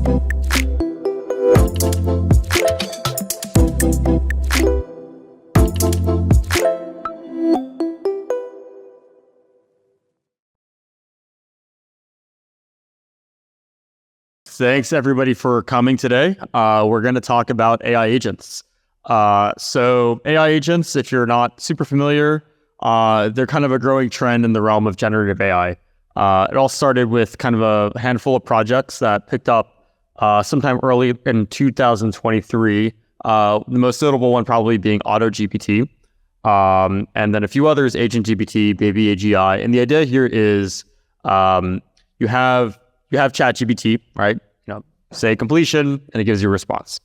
Thanks everybody for coming today. We're going to talk about AI agents. So AI agents, if you're not super familiar, they're kind of a growing trend in the realm of generative AI. It all started with kind of a handful of projects that picked up sometime early in 2023. The most notable one probably being AutoGPT, and then a few others, AgentGPT, Baby AGI. And the idea here is you have ChatGPT, right? Say completion, and it gives you a response.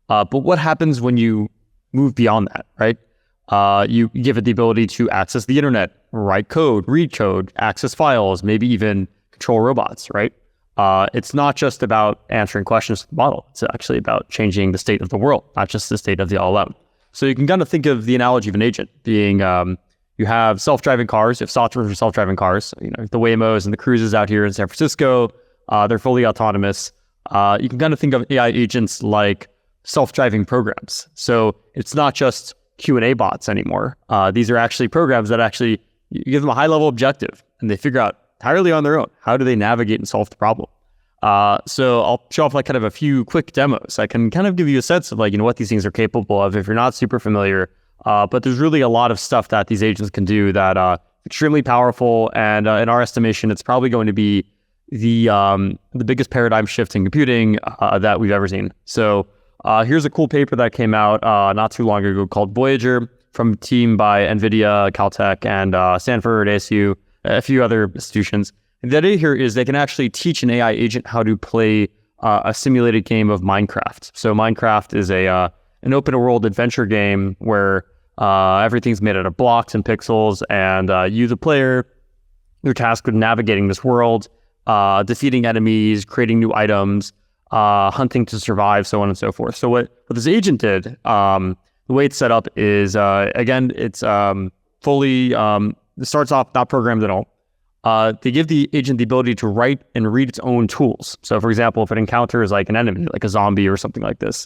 But what happens when you move beyond that, right? You give it the ability to access the internet, write code, read code, access files, maybe even control robots, right? It's not just about answering questions to the model. It's actually about changing the state of the world, not just the state of the LLM. So you can kind of think of the analogy of an agent being, you have self-driving cars, you have software for self-driving cars, the Waymos and the Cruises out here in San Francisco, they're fully autonomous. You can kind of think of AI agents like self-driving programs. So it's not just Q&A bots anymore. These are actually programs that actually, you give them a high-level objective, and they figure out entirely on their own, how do they navigate and solve the problem? So I'll show off like kind of a few quick demos. I can kind of give you a sense of what these things are capable of if you're not super familiar. But there's really a lot of stuff that these agents can do that extremely powerful. And in our estimation, it's probably going to be the biggest paradigm shift in computing that we've ever seen. So here's a cool paper that came out not too long ago called Voyager from a team by NVIDIA, Caltech, and Stanford, ASU, a few other institutions. And the idea here is they can actually teach an AI agent how to play a simulated game of Minecraft. So Minecraft is an open world adventure game where everything's made out of blocks and pixels, and you, the player, you're tasked with navigating this world, defeating enemies, creating new items, hunting to survive, so on and so forth. So what this agent did, the way it's set up is, again, it's fully, it starts off not programmed at all. They give the agent the ability to write and read its own tools. So for example, if it encounters like an enemy, like a zombie or something like this,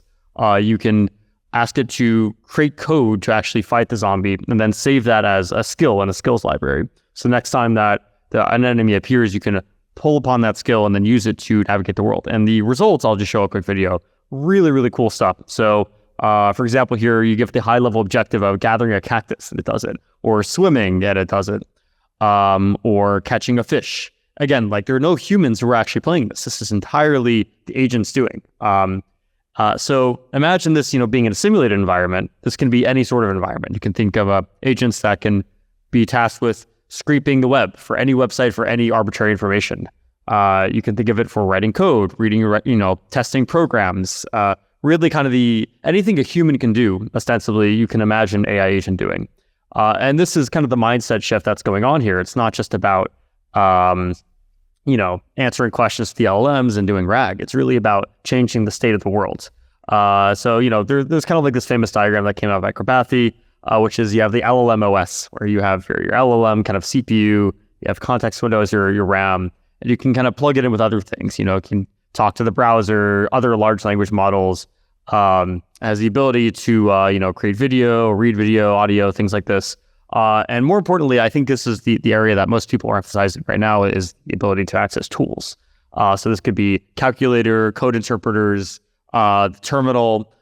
you can ask it to create code to actually fight the zombie and then save that as a skill in a skills library. So next time that an enemy appears, you can pull upon that skill and then use it to navigate the world. And the results, I'll just show a quick video. Really, really cool stuff. So for example, here you give the high level objective of gathering a cactus and it does it, or swimming and it does it, or catching a fish. Again, like there are no humans who are actually playing this. This is entirely the agent's doing. So imagine this, being in a simulated environment. This can be any sort of environment. You can think of agents that can be tasked with scraping the web for any website for any arbitrary information. You can think of it for writing code, reading, testing programs. Really kind of anything a human can do, ostensibly, you can imagine AI agent doing. And this is kind of the mindset shift that's going on here. It's not just about, answering questions to the LLMs and doing RAG. It's really about changing the state of the world. So there's kind of like this famous diagram that came out by Krabathi, which is you have the LLM OS, where you have your LLM kind of CPU, you have context windows, your RAM, and you can kind of plug it in with other things. It can talk to the browser, other large language models, has the ability to, create video, read video, audio, things like this. And more importantly, I think this is the area that most people are emphasizing right now is the ability to access tools. So this could be calculator, code interpreters, the terminal,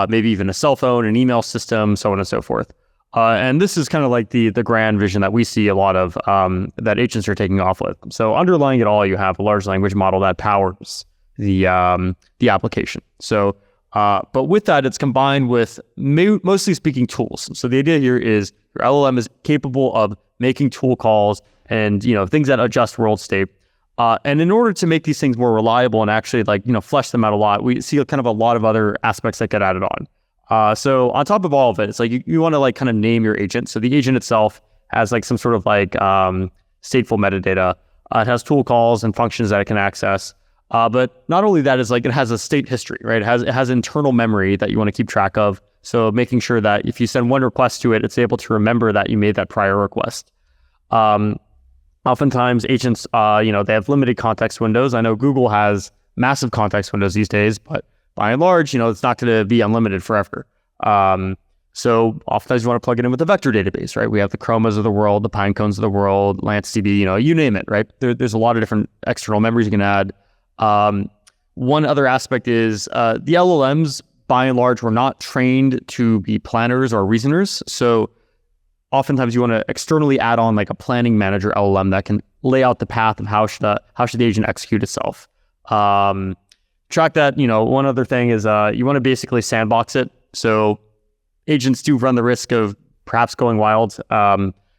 maybe even a cell phone, an email system, so on and so forth. And this is kind of like the grand vision that we see a lot of that agents are taking off with. So underlying it all, you have a large language model that powers the application. So, but with that, it's combined with mostly speaking tools. So the idea here is your LLM is capable of making tool calls and things that adjust world state. And in order to make these things more reliable and actually flesh them out a lot, we see kind of a lot of other aspects that get added on. So on top of all of it, it's like you want to kind of name your agent. So the agent itself has some sort of stateful metadata. It has tool calls and functions that it can access. But not only that, it has a state history, right? It has internal memory that you want to keep track of. So making sure that if you send one request to it, it's able to remember that you made that prior request. Oftentimes agents, they have limited context windows. I know Google has massive context windows these days, but by and large, it's not going to be unlimited forever. So oftentimes you want to plug it in with a vector database, right? We have the Chromas of the world, the Pinecones of the world, LanceDB, you name it, right? There's a lot of different external memories you can add. One other aspect is the LLMs, by and large, were not trained to be planners or reasoners. So oftentimes you want to externally add on like a planning manager LLM that can lay out the path of how should the agent execute itself. Track that, one other thing is you want to basically sandbox it. So agents do run the risk of perhaps going wild.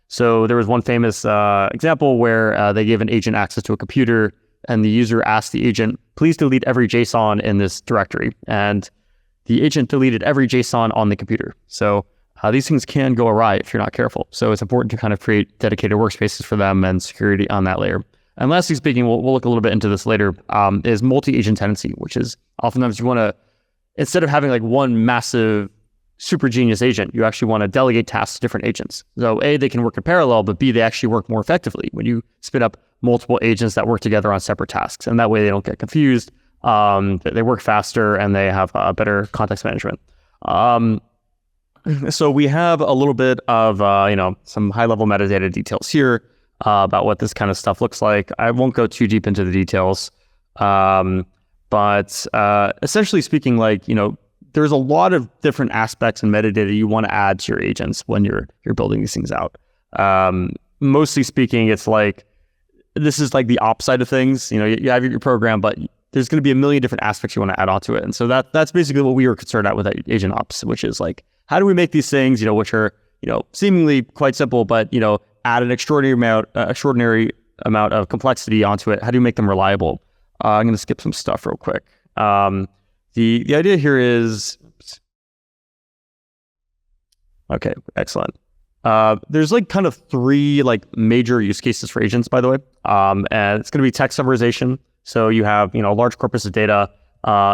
So there was one famous example where they gave an agent access to a computer, and the user asked the agent, please delete every JSON in this directory. And the agent deleted every JSON on the computer. So these things can go awry if you're not careful. So it's important to kind of create dedicated workspaces for them and security on that layer. And lastly speaking, we'll look a little bit into this later, is multi-agent tenancy, which is oftentimes you want to, instead of having like one massive super genius agent, you actually want to delegate tasks to different agents. So A, they can work in parallel, but B, they actually work more effectively when you spin up multiple agents that work together on separate tasks. And that way they don't get confused. They work faster and they have better context management. So we have a little bit of, some high-level metadata details here about what this kind of stuff looks like. I won't go too deep into the details, but essentially speaking, there's a lot of different aspects and metadata you want to add to your agents when you're building these things out. Mostly speaking, it's like, this is like the ops side of things. You have your program, but there's going to be a million different aspects you want to add onto it. And so that's basically what we were concerned at with AgentOps, which is like, how do we make these things, which are, seemingly quite simple, but, add an extraordinary amount of complexity onto it? How do you make them reliable? I'm going to skip some stuff real quick. The idea here is, okay, excellent. There's like kind of three like major use cases for agents, by the way. And it's going to be text summarization. So you have, a large corpus of data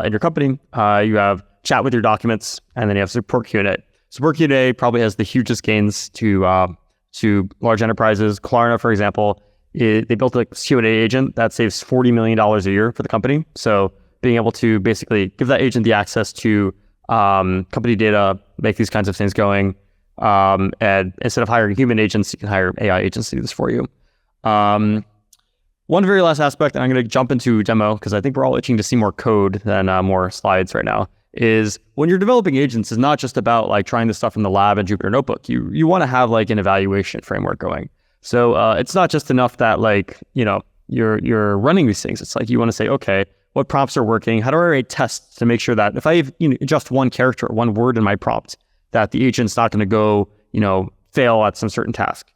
in your company. You have chat with your documents, and then you have support Q&A. Support Q&A probably has the hugest gains to large enterprises. Klarna, for example, they built a Q&A agent that saves $40 million a year for the company. So being able to basically give that agent the access to company data, make these kinds of things going, and instead of hiring human agents, you can hire AI agents to do this for you. One very last aspect, and I'm going to jump into demo because I think we're all itching to see more code than more slides right now, is when you're developing agents, it's not just about like trying this stuff in the lab and Jupyter Notebook. You want to have like an evaluation framework going. So it's not just enough that you're running these things. It's like you want to say, okay, what prompts are working? How do I write tests to make sure that if I have just one character, one word in my prompt, that the agent's not going to go fail at some certain task?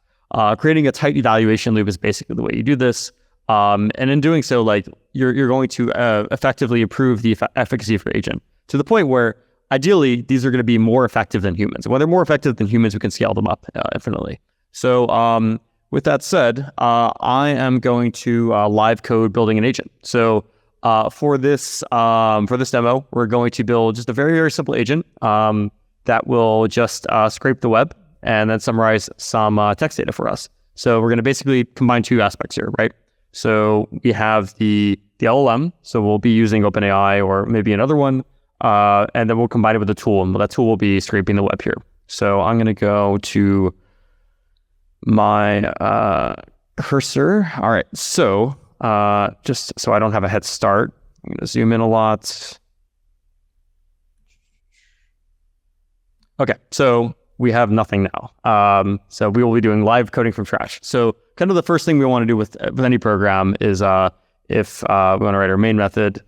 Creating a tight evaluation loop is basically the way you do this. And in doing so, you're going to effectively improve the efficacy of your agent to the point where ideally these are going to be more effective than humans. And when they're more effective than humans, we can scale them up infinitely. So with that said, I am going to live code building an agent. So for this demo, we're going to build just a very, very simple agent that will just scrape the web and then summarize some text data for us. So we're going to basically combine two aspects here, right? So we have the LLM, so we'll be using OpenAI or maybe another one, and then we'll combine it with a tool, and that tool will be scraping the web here. So I'm going to go to my cursor. All right, so just so I don't have a head start, I'm going to zoom in a lot. Okay, so we have nothing now. So we will be doing live coding from scratch. So kind of the first thing we want to do with any program is if we want to write our main method,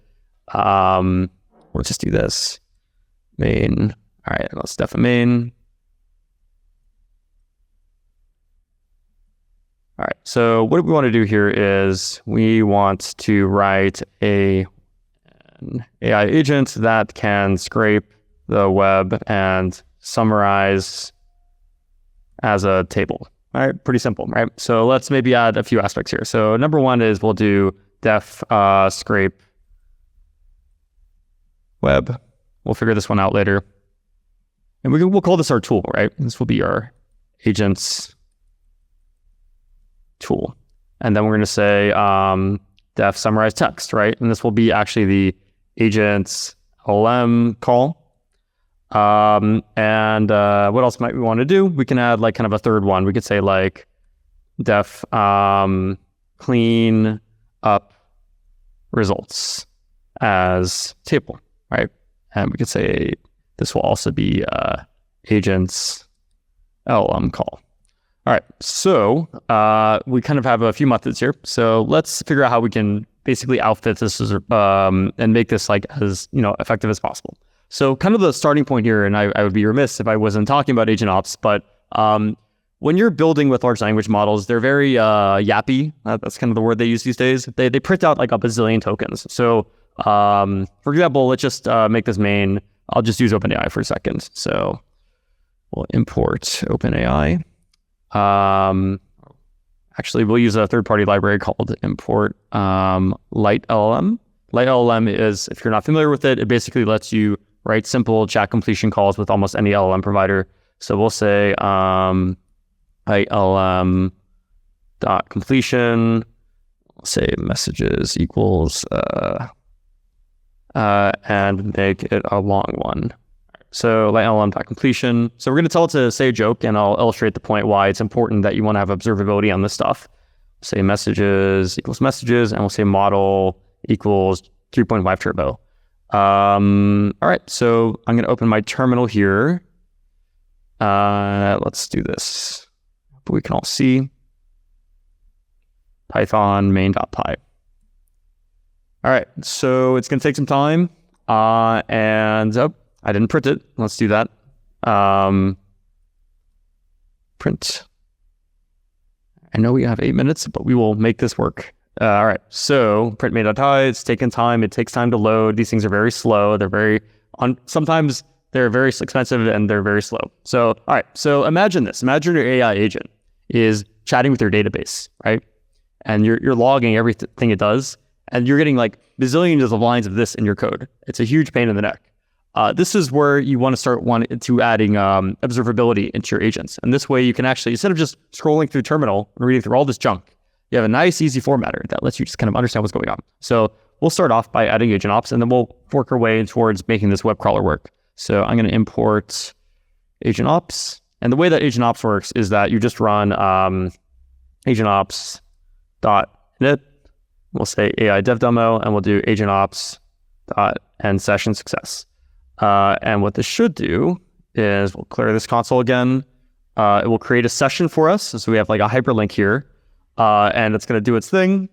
we'll just do this. Main. All right, let's def a main. All right, so what we want to do here is we want to write an AI agent that can scrape the web and summarize as a table. All right, pretty simple, right? So let's maybe add a few aspects here. So number one is we'll do def scrape web. We'll figure this one out later. And we'll call this our tool, right? This will be our agents tool. And then we're going to say def summarize text, right? And this will be actually the agent's LM call. And what else might we want to do? We can add like kind of a third one. We could say like def clean up results as table, right? And we could say this will also be agent's LM call. All right, so we kind of have a few methods here. So let's figure out how we can basically outfit this and make this like as effective as possible. So kind of the starting point here, and I would be remiss if I wasn't talking about AgentOps, but when you're building with large language models, they're very yappy. That's kind of the word they use these days. They print out like a bazillion tokens. So for example, let's just make this main. I'll just use OpenAI for a second. So we'll import OpenAI. Actually, we'll use a third-party library called import LightLLM. LightLLM is, if you're not familiar with it, it basically lets you write simple chat completion calls with almost any LLM provider. So we'll say LLM dot completion. We'll say messages equals and make it a long one. So LLM dot completion. So we're going to tell it to say a joke, and I'll illustrate the point why it's important that you want to have observability on this stuff. Say messages equals messages, and we'll say model equals 3.5 turbo. All right, so I'm going to open my terminal here. Let's do this. But we can all see Python main.py. All right, so it's going to take some time. And I didn't print it. Let's do that. Print. I know we have 8 minutes, but we will make this work. All right, so print main.py, it's taken time. It takes time to load. These things are very slow. They're sometimes they're very expensive and they're very slow. So, all right, so imagine this. Imagine your AI agent is chatting with your database, right? And you're logging everything it does, and you're getting like bazillions of lines of this in your code. It's a huge pain in the neck. This is where you want to start adding observability into your agents. And this way you can actually, instead of just scrolling through terminal and reading through all this junk, you have a nice, easy formatter that lets you just kind of understand what's going on. So we'll start off by adding AgentOps, and then we'll work our way towards making this web crawler work. So I'm going to import AgentOps. And the way that AgentOps works is that you just run AgentOps.init. We'll say AI dev demo, and we'll do AgentOps.end session success. And what this should do is we'll clear this console again. It will create a session for us. So we have like a hyperlink here, and it's going to do its thing.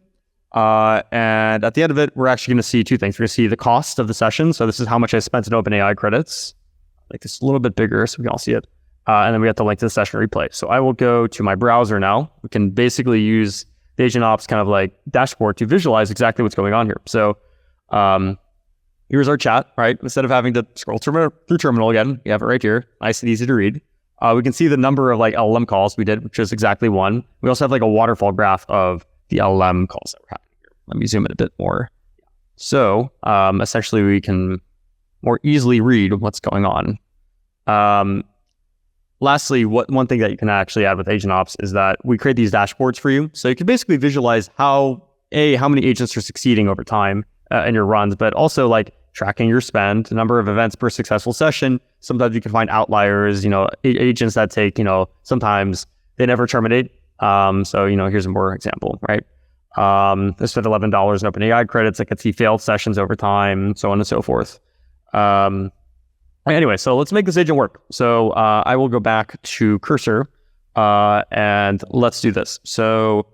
And at the end of it, we're actually going to see two things. We're going to see the cost of the session. So this is how much I spent in OpenAI credits. Make this a little bit bigger so we can all see it. And then we have to link to the session replay. So I will go to my browser now. We can basically use the AgentOps kind of like dashboard to visualize exactly what's going on here. So here's our chat, right? Instead of having to scroll through terminal again, we have it right here, nice and easy to read. We can see the number of like LLM calls we did, which is exactly one. We also have like a waterfall graph of the LLM calls that were happening here. Let me zoom in a bit more. So essentially we can more easily read what's going on. Lastly, one thing that you can actually add with AgentOps is that we create these dashboards for you. So you can basically visualize how many agents are succeeding over time in your runs, but also like tracking your spend, the number of events per successful session. Sometimes you can find outliers, agents that take, sometimes they never terminate. So, here's a more example, right? They spent $11 in OpenAI credits. I could see failed sessions over time, so on and so forth. Anyway, so let's make this agent work. So I will go back to Cursor and let's do this. So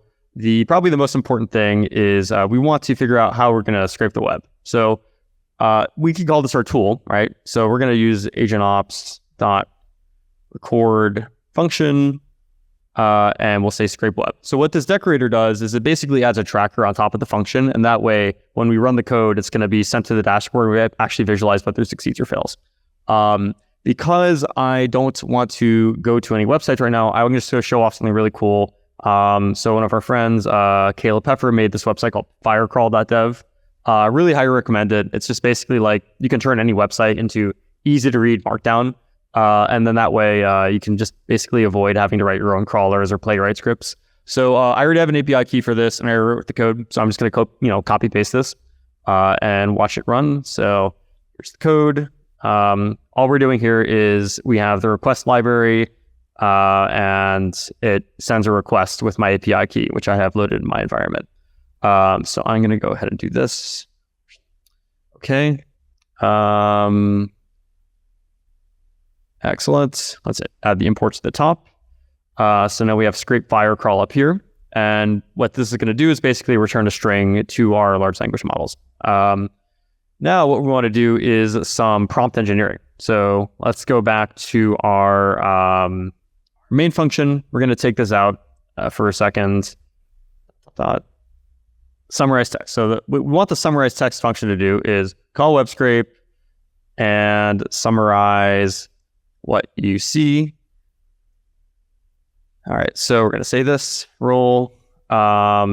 probably the most important thing is we want to figure out how we're going to scrape the web. So we can call this our tool, right? So we're going to use AgentOps.record function, and we'll say scrape web. So what this decorator does is it basically adds a tracker on top of the function, and that way, when we run the code, it's going to be sent to the dashboard. We actually visualize whether it succeeds or fails. Because I don't want to go to any websites right now, I'm just going to show off something really cool. So one of our friends, Caleb Peffer, made this website called firecrawl.dev. Really highly recommend it. It's just basically like you can turn any website into easy to read Markdown. And then that way you can just basically avoid having to write your own crawlers or playwright scripts. So I already have an API key for this, and I wrote the code. So I'm just going to copy paste this and watch it run. So here's the code. All we're doing here is we have the request library, and it sends a request with my API key, which I have loaded in my environment. So I'm going to go ahead and do this. Okay. Excellent. Let's add the imports to the top. So now we have scrape fire crawl up here. And what this is going to do is basically return a string to our large language models. Now what we want to do is some prompt engineering. So let's go back to our main function. We're going to take this out for a second. Summarize text. So what we want the summarize text function to do is call web scrape and summarize what you see. All right, so we're going to say this role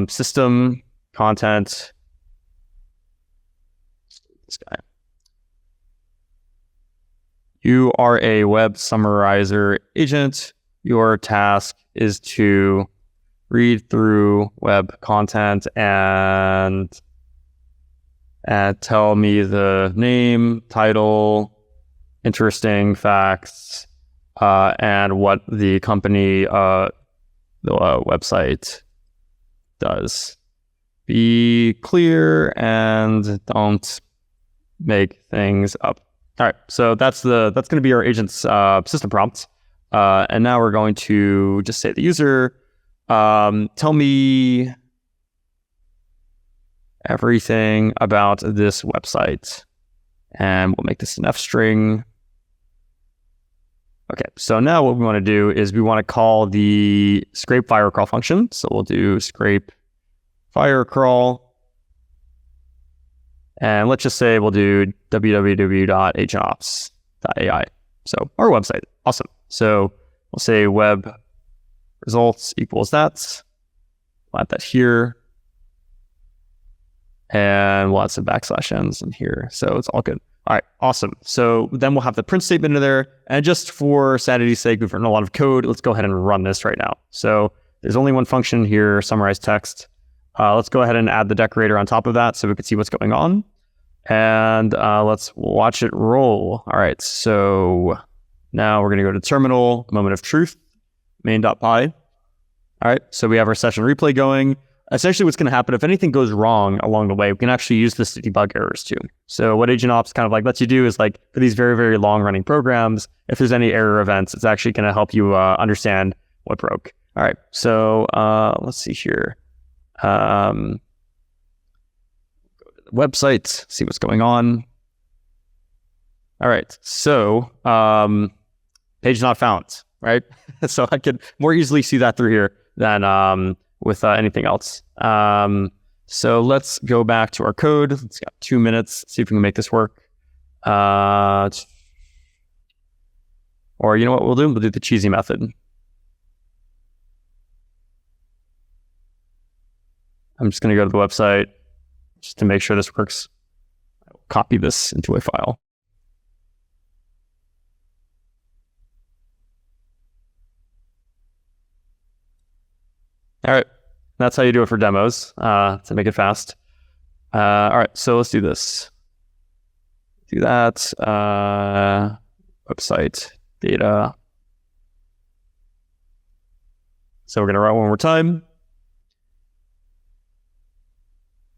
system content. This guy. You are a web summarizer agent. Your task is to read through web content and tell me the name, title, interesting facts, and what the company, the website does. Be clear and don't make things up. All right, so that's going to be our agent's system prompt. And now we're going to just say the user, tell me everything about this website, and we'll make this an F string. Okay, so now what we want to do is we want to call the scrape fire crawl function. So we'll do scrape fire crawl. And let's just say we'll do www.agentops.ai. So our website. Awesome. So we'll say web results equals that. We'll add that here. And we'll add some /ns in here. So it's all good. All right, awesome. So then we'll have the print statement in there. And just for sanity's sake, we've written a lot of code. Let's go ahead and run this right now. So there's only one function here, summarize text. Let's go ahead and add the decorator on top of that so we can see what's going on. And let's watch it roll. All right, so now we're going to go to terminal, moment of truth, main.py. All right, so we have our session replay going. Essentially what's going to happen, if anything goes wrong along the way, we can actually use this to debug errors too. So what AgentOps kind of like lets you do is like for these very, very long running programs, if there's any error events, it's actually going to help you understand what broke. All right, so let's see here. Go to the website, see what's going on. All right, so page not found, right? So I could more easily see that through here than with anything else. So let's go back to our code. Let's got 2 minutes, see if we can make this work. Or you know what we'll do? We'll do the cheesy method. I'm just going to go to the website just to make sure this works. I'll copy this into a file. All right, that's how you do it for demos to make it fast. All right, so let's do this. Do that. Website data. So we're going to run one more time.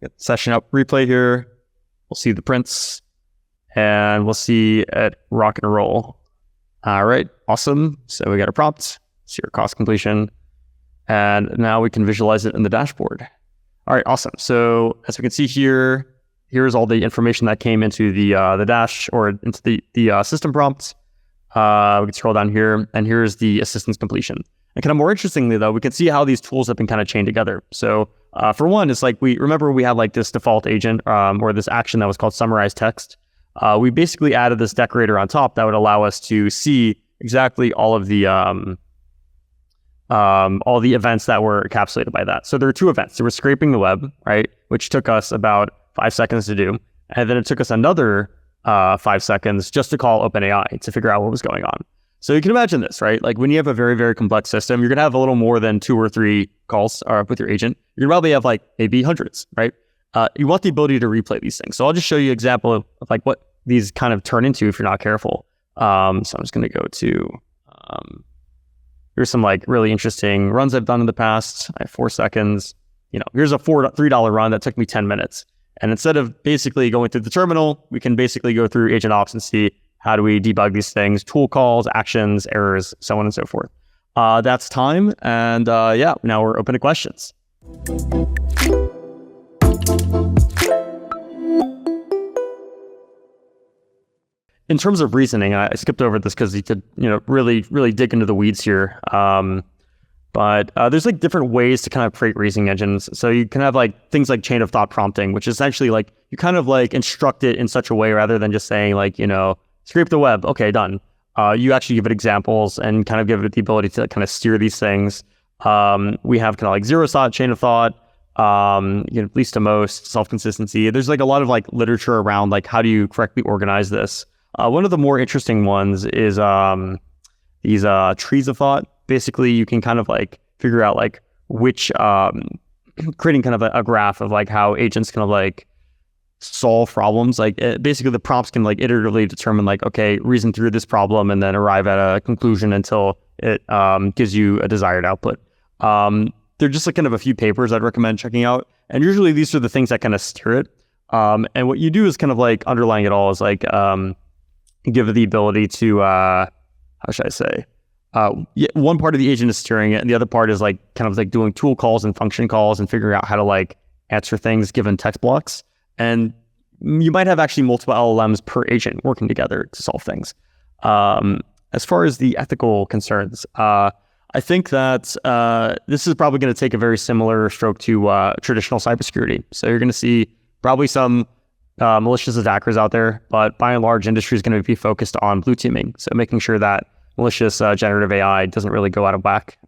Get the session up replay here. We'll see the prints and we'll see it rock and roll. All right, awesome. So we got a prompt, see our cost completion. And now we can visualize it in the dashboard. All right, awesome. So as we can see here, here's all the information that came into the dash or into the system prompts. We can scroll down here, and here's the assistance completion. And kind of more interestingly, though, we can see how these tools have been kind of chained together. So for one, it's like we had like this default agent or this action that was called summarize text. We basically added this decorator on top that would allow us to see exactly all of the events that were encapsulated by that. So there were two events. There was scraping the web, right, which took us about 5 seconds to do. And then it took us another 5 seconds just to call OpenAI to figure out what was going on. So you can imagine this, right? Like when you have a very, very complex system, you're going to have a little more than 2 or 3 calls with your agent. You're going to probably have like maybe hundreds, right? You want the ability to replay these things. So I'll just show you an example of like what these kind of turn into if you're not careful. So I'm just going to go to, here's some like really interesting runs I've done in the past. I have 4 seconds. Here's a $3 run that took me 10 minutes. And instead of basically going through the terminal, we can basically go through AgentOps and see how do we debug these things, tool calls, actions, errors, so on and so forth. That's time. And yeah, now we're open to questions. In terms of reasoning, I skipped over this because you could, really, really dig into the weeds here. But there's like different ways to kind of create reasoning engines. So you can have like things like chain of thought prompting, which is essentially like you kind of like instruct it in such a way rather than just saying like, scrape the web. Okay, done. You actually give it examples and kind of give it the ability to kind of steer these things. We have kind of like zero thought, chain of thought, least to most, self-consistency. There's like a lot of like literature around like how do you correctly organize this. One of the more interesting ones is these trees of thought. Basically, you can kind of like figure out like which, creating kind of a graph of like how agents kind of like solve problems. Like basically the prompts can like iteratively determine like, okay, reason through this problem and then arrive at a conclusion until it gives you a desired output. They're just like kind of a few papers I'd recommend checking out. And usually these are the things that kind of steer it. And what you do is kind of like underlying it all is like, give it the ability to, how should I say? One part of the agent is steering it, and the other part is like kind of like doing tool calls and function calls and figuring out how to like answer things given text blocks. And you might have actually multiple LLMs per agent working together to solve things. As far as the ethical concerns, I think that this is probably going to take a very similar stroke to traditional cybersecurity. So you're going to see probably some malicious attackers out there, but by and large, industry is going to be focused on blue teaming. So making sure that malicious generative AI doesn't really go out of whack.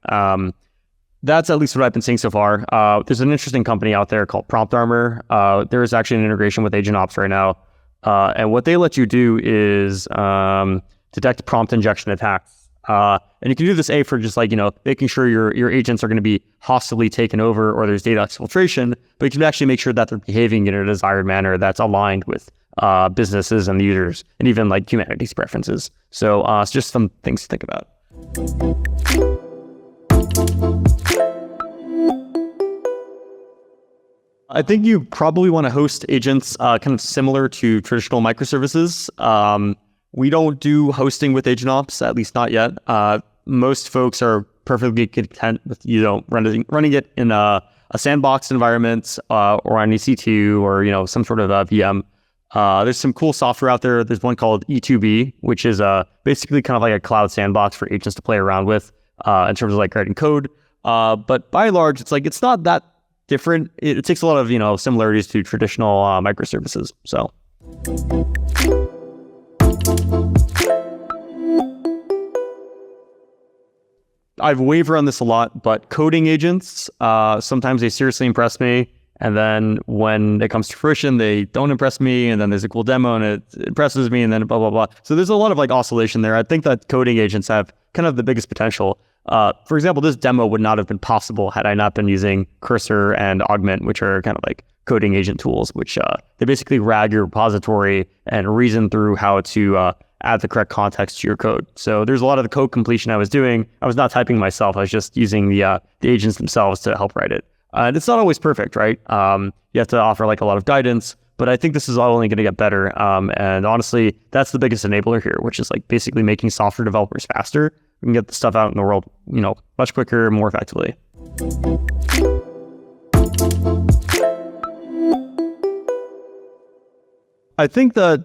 That's at least what I've been seeing so far. There's an interesting company out there called Prompt Armor. There is actually an integration with AgentOps right now. And what they let you do is detect prompt injection attacks. And you can do this for just like, making sure your agents are going to be hostilely taken over or there's data exfiltration, but you can actually make sure that they're behaving in a desired manner that's aligned with businesses and the users and even like humanity's preferences. So it's just some things to think about. I think you probably want to host agents kind of similar to traditional microservices. We don't do hosting with AgentOps, at least not yet. Most folks are perfectly content with running it in a sandbox environment or on EC2 or some sort of a VM. There's some cool software out there. There's one called E2B, which is basically kind of like a cloud sandbox for agents to play around with in terms of like writing code. But by and large, it's not that different. It takes a lot of similarities to traditional microservices. So. I've wavered on this a lot, but coding agents, sometimes they seriously impress me. And then when it comes to fruition, they don't impress me. And then there's a cool demo and it impresses me and then blah, blah, blah. So there's a lot of like oscillation there. I think that coding agents have kind of the biggest potential. For example, this demo would not have been possible had I not been using Cursor and Augment, which are kind of like coding agent tools, which they basically rag your repository and reason through how to add the correct context to your code. So there's a lot of the code completion I was doing. I was not typing myself. I was just using the agents themselves to help write it. And it's not always perfect, right? You have to offer like a lot of guidance, but I think this is only going to get better. And honestly, that's the biggest enabler here, which is like basically making software developers faster. We can get the stuff out in the world, much quicker, more effectively. I think that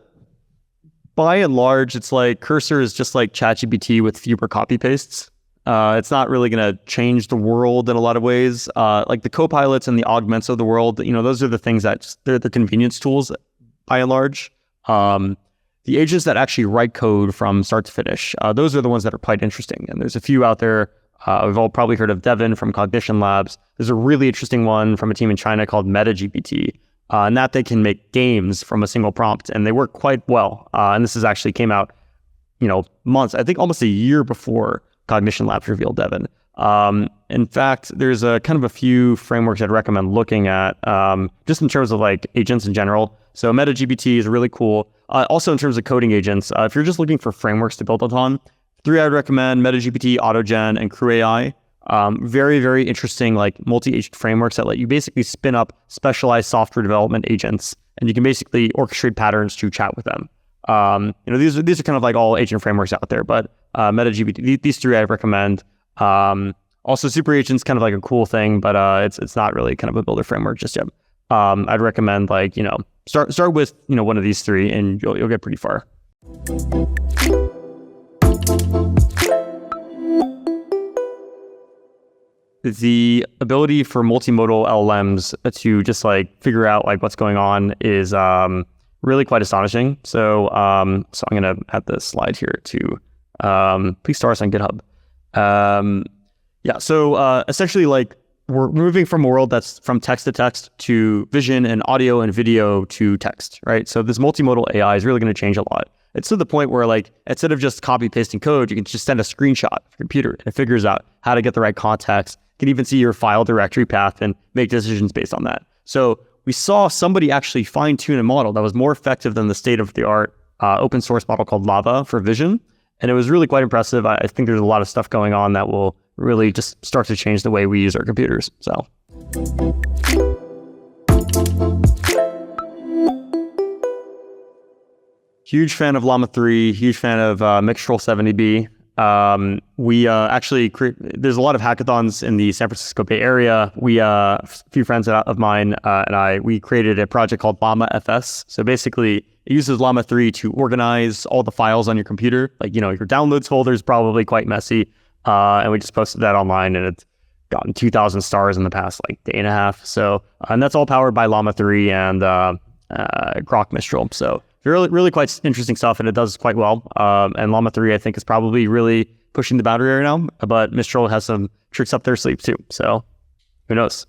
by and large, it's like Cursor is just like ChatGPT with fewer copy pastes. It's not really going to change the world in a lot of ways. Like the copilots and the augments of the world, those are the things they're the convenience tools by and large. The agents that actually write code from start to finish, those are the ones that are quite interesting. And there's a few out there. We've all probably heard of Devin from Cognition Labs. There's a really interesting one from a team in China called MetaGPT. And that they can make games from a single prompt, and they work quite well. And this actually came out months, I think almost a year before Cognition Labs revealed Devin. In fact, there's a kind of a few frameworks I'd recommend looking at, just in terms of like agents in general. So MetaGPT is really cool. Also in terms of coding agents, if you're just looking for frameworks to build upon, 3 I'd recommend: MetaGPT, AutoGen, and Crew AI. Very, very interesting like multi-agent frameworks that let you basically spin up specialized software development agents, and you can basically orchestrate patterns to chat with them. These are kind of like all agent frameworks out there, but MetaGPT, these 3 I recommend. Also, Super Agent's kind of like a cool thing, but it's not really kind of a builder framework just yet. I'd recommend start with one of these 3, and you'll get pretty far. The ability for multimodal LLMs to just like figure out like what's going on is really quite astonishing. So I'm gonna add this slide here too. Please start us on GitHub. So essentially, like, we're moving from a world that's from text to text to vision and audio and video to text, right? So this multimodal AI is really going to change a lot. It's to the point where, like, instead of just copy pasting code, you can just send a screenshot of your computer and it figures out how to get the right context. You can even see your file directory path and make decisions based on that. So we saw somebody actually fine tune a model that was more effective than the state of the art open source model called Lava for vision. And it was really quite impressive. I think there's a lot of stuff going on that will really just start to change the way we use our computers. So. Huge fan of Llama 3, huge fan of Mixtral 70B. We actually there's a lot of hackathons in the San Francisco Bay Area. A few friends of mine we created a project called Llama FS. So basically, it uses Llama 3 to organize all the files on your computer. Like, your downloads folder is probably quite messy. And we just posted that online, and it's gotten 2,000 stars in the past day and a half. So, and that's all powered by Llama 3 and Grok Mistral. So really, really quite interesting stuff, and it does quite well. And Llama 3, I think, is probably really pushing the boundary right now, but Mistral has some tricks up their sleeve too. So who knows?